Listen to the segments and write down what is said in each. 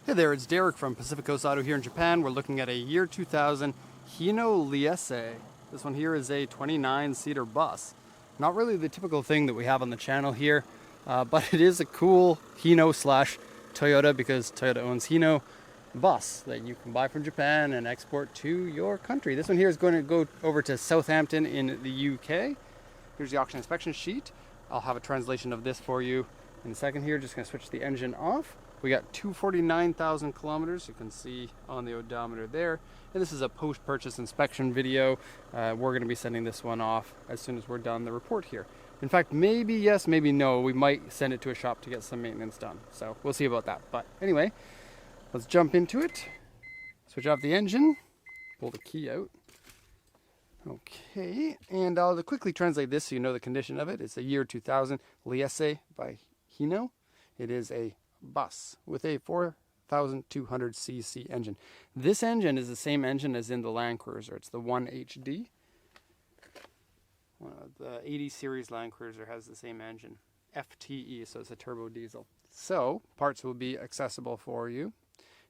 Hey there, it's Derek from Pacific Coast Auto here in Japan. We're looking at a year 2000 Hino Liesse. This one here is a 29-seater bus. Not really the typical thing that we have on the channel here, but it is a cool Hino slash Toyota, because Toyota owns Hino, bus that you can buy from Japan and export to your country. This one here is going to go over to Southampton in the UK. Here's the auction inspection sheet. I'll have a translation of this for you in a second here. Just going to switch the engine off. We got 249,000 kilometers, you can see on the odometer there. And this is a post-purchase inspection video. We're going to be sending this one off as soon as we're done the report here. In fact, maybe yes, maybe no. We might send it to a shop to get some maintenance done. So we'll see about that. But anyway, let's jump into it. Switch off the engine, pull the key out. Okay, and I'll quickly translate this so you know the condition of it. It's a year 2000 Liesse by Hino. It is a bus with a 4,200cc engine. This engine is the same engine as in the Land Cruiser. It's the 1HD. The 80 series Land Cruiser has the same engine, FTE, so it's a turbo diesel. So parts will be accessible for you,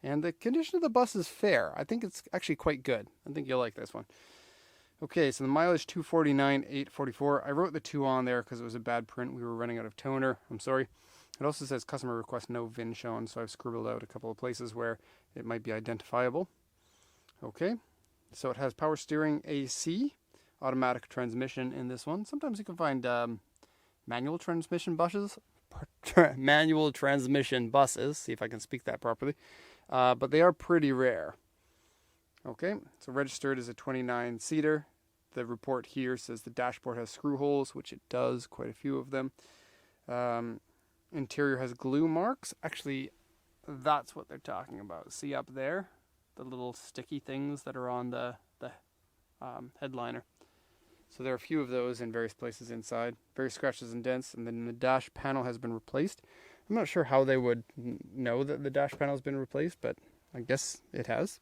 and the condition of the bus is fair. I think it's actually quite good. I think you'll like this one. Okay, so the mileage 249,844. I wrote the 2 on there because it was a bad print. We were running out of toner. I'm sorry. It also says customer request no VIN shown, so I've scribbled out a couple of places where it might be identifiable. Okay, so it has power steering, AC, automatic transmission in this one. Sometimes you can find manual transmission buses. See if I can speak that properly. But they are pretty rare. Okay, so registered as a 29-seater. The report here says the dashboard has screw holes, which it does, quite a few of them. Interior has glue marks. Actually, that's what they're talking about. See up there? The little sticky things that are on the headliner. So there are a few of those in various places inside. Various scratches and dents, and then the dash panel has been replaced. I'm not sure how they would know that the dash panel has been replaced, but I guess it has.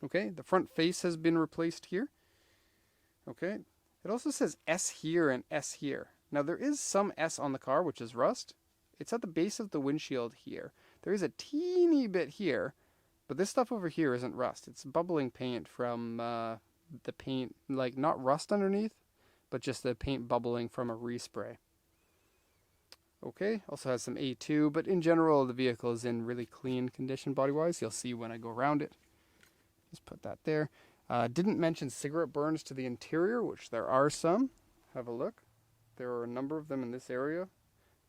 Okay, the front face has been replaced here. Okay, it also says S here and S here. Now there is some S on the car, which is rust. It's at the base of the windshield here. There is a teeny bit here, but this stuff over here isn't rust. It's bubbling paint from the paint, like not rust underneath, but just the paint bubbling from a respray. Okay, also has some A2, but in general the vehicle is in really clean condition body-wise. You'll see when I go around it. Just put that there. Didn't mention cigarette burns to the interior, which there are some. Have a look. There are a number of them in this area,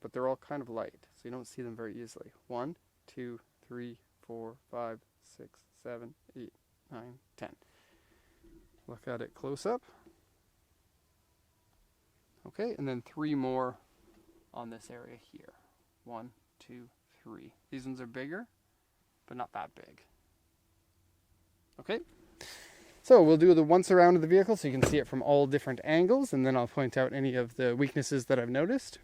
but they're all kind of light, so you don't see them very easily. 1, 2, 3, 4, 5, 6, 7, 8, 9, 10. Look at it close up. Okay, and then 3 more on this area here. 1, 2, 3. These ones are bigger, but not that big. Okay. So we'll do the once around of the vehicle so you can see it from all different angles, and then I'll point out any of the weaknesses that I've noticed.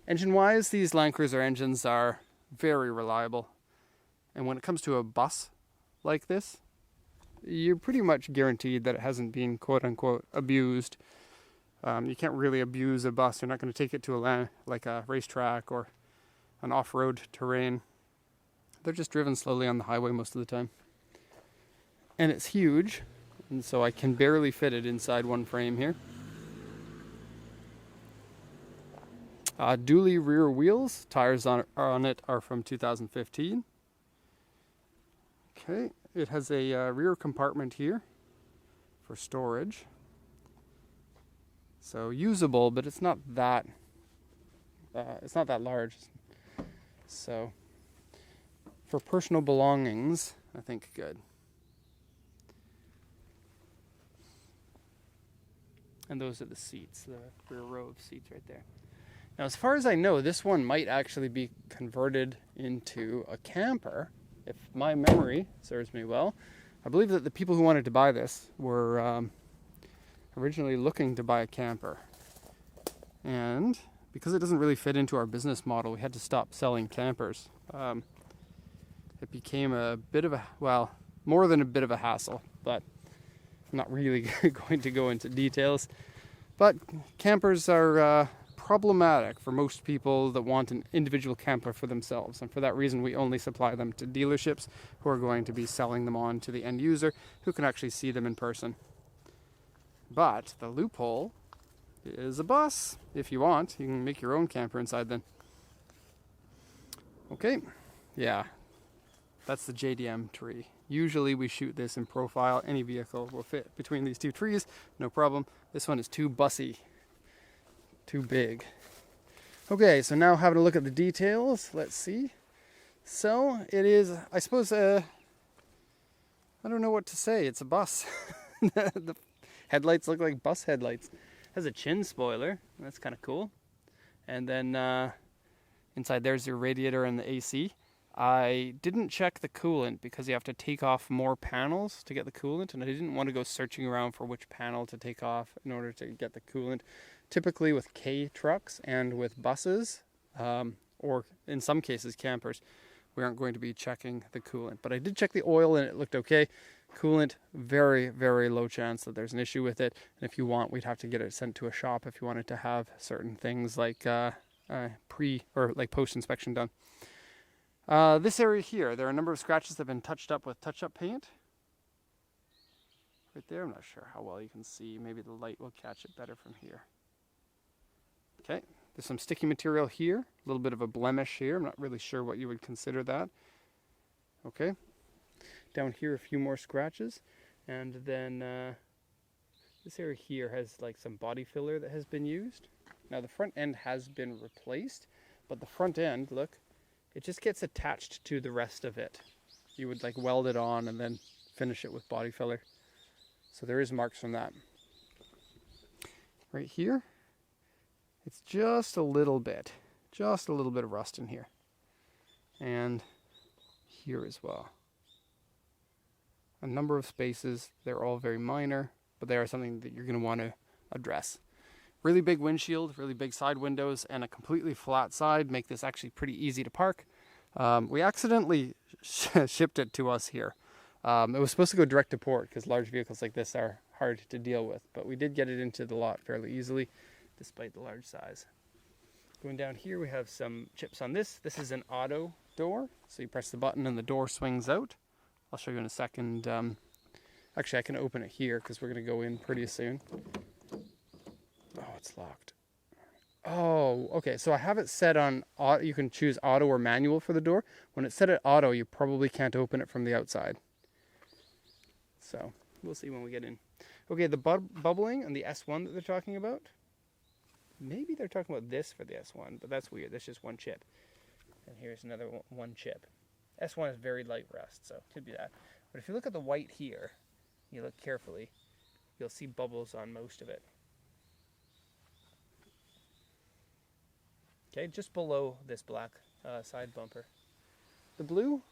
Engine-wise, these Land Cruiser engines are very reliable. And when it comes to a bus like this, you're pretty much guaranteed that it hasn't been quote-unquote abused. You can't really abuse a bus. You're not going to take it to a racetrack or an off-road terrain. They're just driven slowly on the highway most of the time. And it's huge, and so I can barely fit it inside one frame here. Dually rear wheels. Tires on it are from 2015. Okay, it has a rear compartment here for storage. So usable, but it's not that large. So for personal belongings, I think good. And those are the seats, the rear row of seats right there. Now, as far as I know, this one might actually be converted into a camper, if my memory serves me well. I believe that the people who wanted to buy this were originally looking to buy a camper. And because it doesn't really fit into our business model, we had to stop selling campers. It became a bit of a, well, more than a bit of a hassle, but I'm not really going to go into details. But campers are problematic for most people that want an individual camper for themselves. And for that reason, we only supply them to dealerships who are going to be selling them on to the end user who can actually see them in person. But the loophole is a bus. If you want, you can make your own camper inside then. Okay, yeah, that's the JDM tree. Usually we shoot this in profile. Any vehicle will fit between these two trees, no problem. This one is too bussy, too big. Okay, so now having a look at the details, let's see. So it is, I suppose, I don't know what to say. It's a bus. The headlights look like bus headlights. It has a chin spoiler. That's kind of cool. And then inside there's your radiator and the AC. I didn't check the coolant because you have to take off more panels to get the coolant, and I didn't want to go searching around for which panel to take off in order to get the coolant. Typically with K trucks and with buses, or in some cases campers, we aren't going to be checking the coolant. But I did check the oil and it looked okay. Coolant, very, very low chance that there's an issue with it. And if you want, we'd have to get it sent to a shop if you wanted to have certain things like post inspection done. This area here, there are a number of scratches that have been touched up with touch-up paint. Right there, I'm not sure how well you can see. Maybe the light will catch it better from here. Okay, there's some sticky material here, a little bit of a blemish here. I'm not really sure what you would consider that. Okay, down here a few more scratches, and then this area here has like some body filler that has been used. Now the front end has been replaced, but the front end, look, it just gets attached to the rest of it. You would like weld it on and then finish it with body filler. So there is marks from that. Right here, it's just a little bit of rust in here. And here as well. A number of spaces, they're all very minor, but they are something that you're going to want to address. Really big windshield, really big side windows, and a completely flat side make this actually pretty easy to park. We accidentally shipped it to us here. It was supposed to go direct to port because large vehicles like this are hard to deal with, but we did get it into the lot fairly easily despite the large size. Going down here, we have some chips on this. This is an auto door, so you press the button and the door swings out. I'll show you in a second. Actually, I can open it here because we're going to go in pretty soon. Oh, it's locked. Oh, okay. So I have it set on auto. You can choose auto or manual for the door. When it's set at auto, you probably can't open it from the outside. So we'll see when we get in. Okay, the bubbling on the S1 that they're talking about. Maybe they're talking about this for the S1, but that's weird. That's just one chip. And here's another one chip. S1 is very light rust, so it could be that. But if you look at the white here, you look carefully, you'll see bubbles on most of it. Okay, just below this black side bumper. The blue,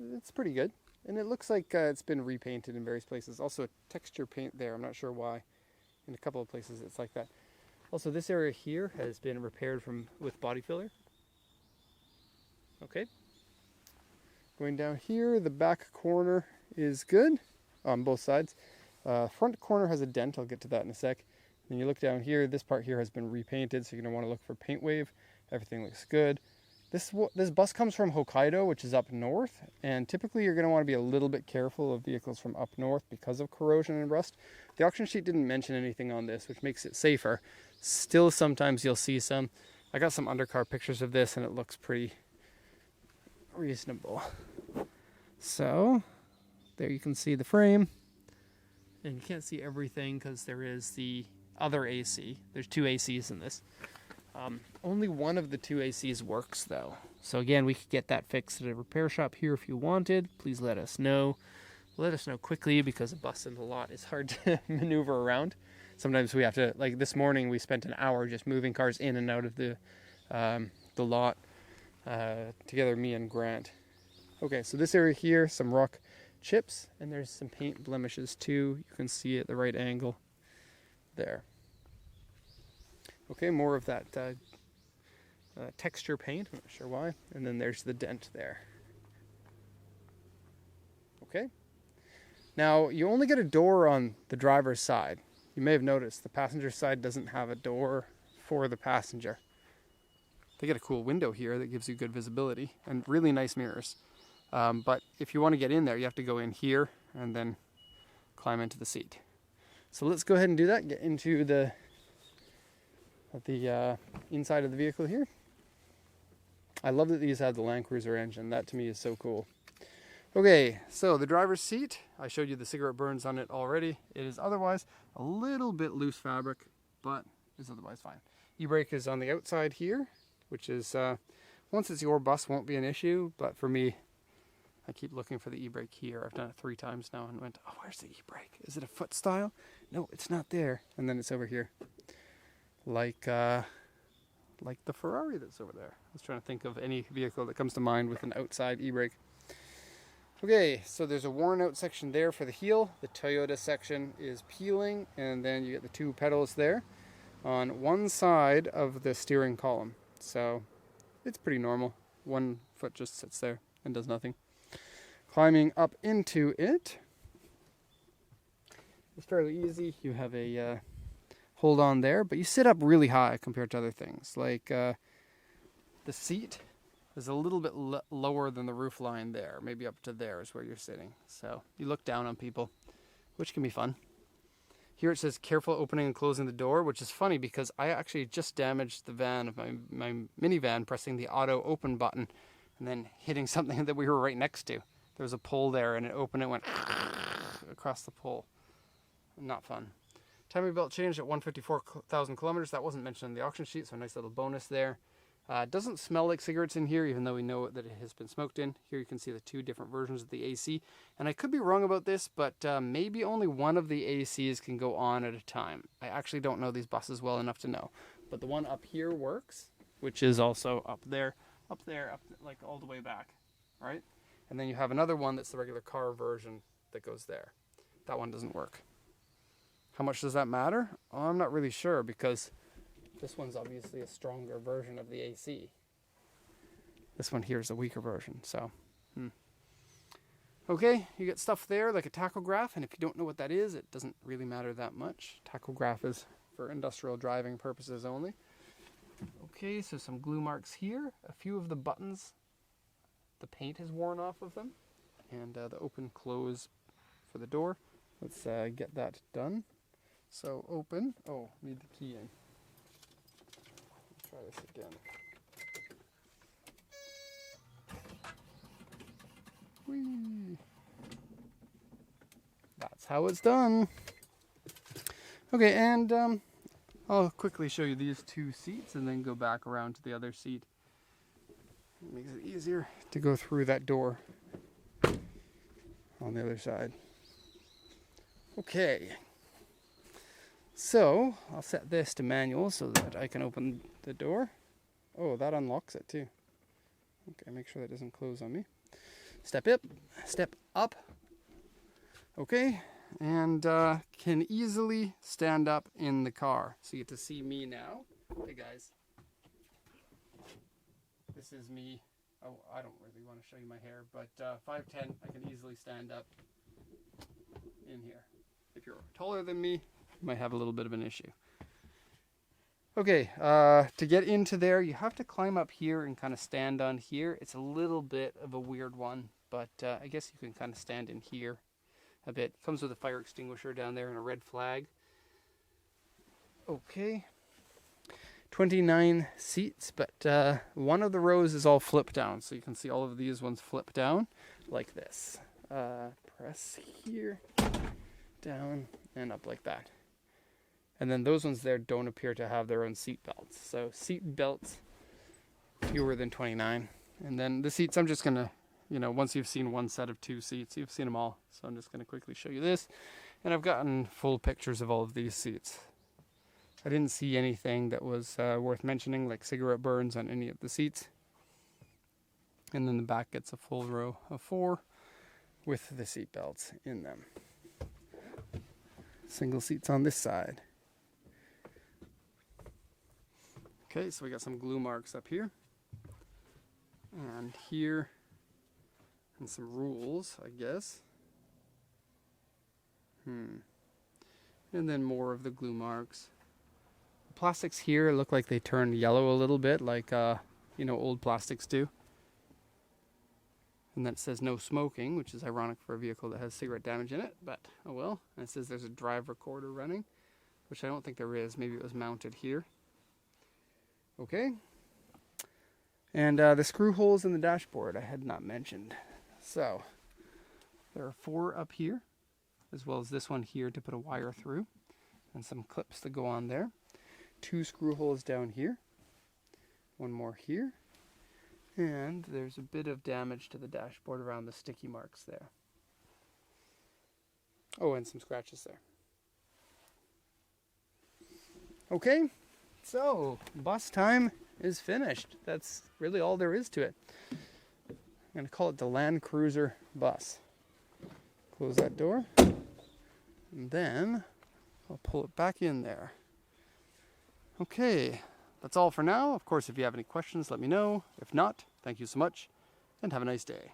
it's pretty good. And it looks like it's been repainted in various places. Also a texture paint there, I'm not sure why. In a couple of places it's like that. Also this area here has been repaired with body filler. Okay. Going down here, the back corner is good on both sides. Front corner has a dent, I'll get to that in a sec. Then you look down here, this part here has been repainted, so you're going to want to look for paint wave. Everything looks good. This bus comes from Hokkaido, which is up north, and typically you're going to want to be a little bit careful of vehicles from up north because of corrosion and rust. The auction sheet didn't mention anything on this, which makes it safer. Still, sometimes you'll see some. I got some undercar pictures of this, and it looks pretty reasonable. So, there you can see the frame. And you can't see everything because there is the other AC. There's two ACs in this. Only one of the two ACs works though. So again, we could get that fixed at a repair shop here if you wanted. Please let us know. Let us know quickly because a bus in the lot is hard to maneuver around. Sometimes we have to, like this morning, we spent an hour just moving cars in and out of the lot together, me and Grant. Okay, so this area here, some rock chips, and there's some paint blemishes too. You can see at the right angle there. Okay, more of that texture paint, I'm not sure why. And then there's the dent there. Okay. Now, you only get a door on the driver's side. You may have noticed the passenger side doesn't have a door for the passenger. They get a cool window here that gives you good visibility and really nice mirrors. But if you want to get in there, you have to go in here and then climb into the seat. So let's go ahead and do that. Get into the inside of the vehicle here. I love that these have the Land Cruiser engine. That to me is so cool. Okay, so the driver's seat, I showed you the cigarette burns on it already. It is otherwise a little bit loose fabric, but is otherwise fine. E-brake is on the outside here, which is, once it's your bus, won't be an issue, but for me, I keep looking for the e-brake here. I've done it 3 times now and went, oh, where's the e-brake? Is it a foot style? No, it's not there. And then it's over here. Like the Ferrari that's over there. I was trying to think of any vehicle that comes to mind with an outside e-brake. Okay, so there's a worn out section there for the heel. The Toyota section is peeling, and then you get the 2 pedals there on one side of the steering column. So it's pretty normal. One foot just sits there and does nothing. Climbing up into it is fairly easy. You have a hold on there, but you sit up really high compared to other things. Like the seat is a little bit lower than the roof line there. Maybe up to there is where you're sitting. So you look down on people, which can be fun. Here it says careful opening and closing the door, which is funny because I actually just damaged the van of my minivan pressing the auto open button and then hitting something that we were right next to. There was a pole there and it opened, it went across the pole. Not fun. Timing belt changed at 154,000 kilometers. That wasn't mentioned in the auction sheet, so a nice little bonus there. It doesn't smell like cigarettes in here, even though we know that it has been smoked in. Here you can see the 2 different versions of the AC. And I could be wrong about this, but maybe only one of the ACs can go on at a time. I actually don't know these buses well enough to know. But the one up here works, which is also up there, like all the way back, right? And then you have another one that's the regular car version that goes there. That one doesn't work. How much does that matter? Oh, I'm not really sure because this one's obviously a stronger version of the AC. This one here is a weaker version, so. Okay, you get stuff there like a tachograph, and if you don't know what that is, it doesn't really matter that much. Tachograph is for industrial driving purposes only. Okay, so some glue marks here. A few of the buttons, the paint has worn off of them, and the open close for the door. Let's get that done. So open. Oh, need the key in. Try this again. Whee! That's how it's done. Okay, and I'll quickly show you these 2 seats and then go back around to the other seat. It makes it easier to go through that door on the other side. Okay. So, I'll set this to manual so that I can open the door. Oh, that unlocks it too. Okay, make sure that doesn't close on me. Step up. Okay, and can easily stand up in the car. So you get to see me now. Hey guys. This is me. Oh, I don't really want to show you my hair, but 5'10", I can easily stand up in here. If you're taller than me, you might have a little bit of an issue. Okay, to get into there, you have to climb up here and kind of stand on here. It's a little bit of a weird one, but I guess you can kind of stand in here a bit. Comes with a fire extinguisher down there and a red flag. Okay, 29 seats, but one of the rows is all flip down, so you can see all of these ones flip down like this. Press here, down, and up like that. And then those ones there don't appear to have their own seat belts. So seat belts, fewer than 29. And then the seats, I'm just going to, once you've seen one set of 2 seats, you've seen them all. So I'm just going to quickly show you this. And I've gotten full pictures of all of these seats. I didn't see anything that was worth mentioning, like cigarette burns on any of the seats. And then the back gets a full row of 4 with the seat belts in them. Single seats on this side. Okay, so we got some glue marks up here and here, and some rules, I guess. And then more of the glue marks. plastics here look like they turn yellow a little bit, like you know, old plastics do. And then it says no smoking, which is ironic for a vehicle that has cigarette damage in it, but oh well. And it says there's a drive recorder running, which I don't think there is. Maybe it was mounted here. Okay. And the screw holes in the dashboard I had not mentioned. So there are 4 up here, as well as this one here to put a wire through, and some clips that go on there. 2 screw holes down here, 1 more here, and there's a bit of damage to the dashboard around the sticky marks there. Oh, and some scratches there. Okay, so bus time is finished. That's really all there is to it. I'm going to call it the Land Cruiser bus. Close that door, and then I'll pull it back in there. Okay, that's all for now. Of course, if you have any questions, let me know. If not, thank you so much, and have a nice day.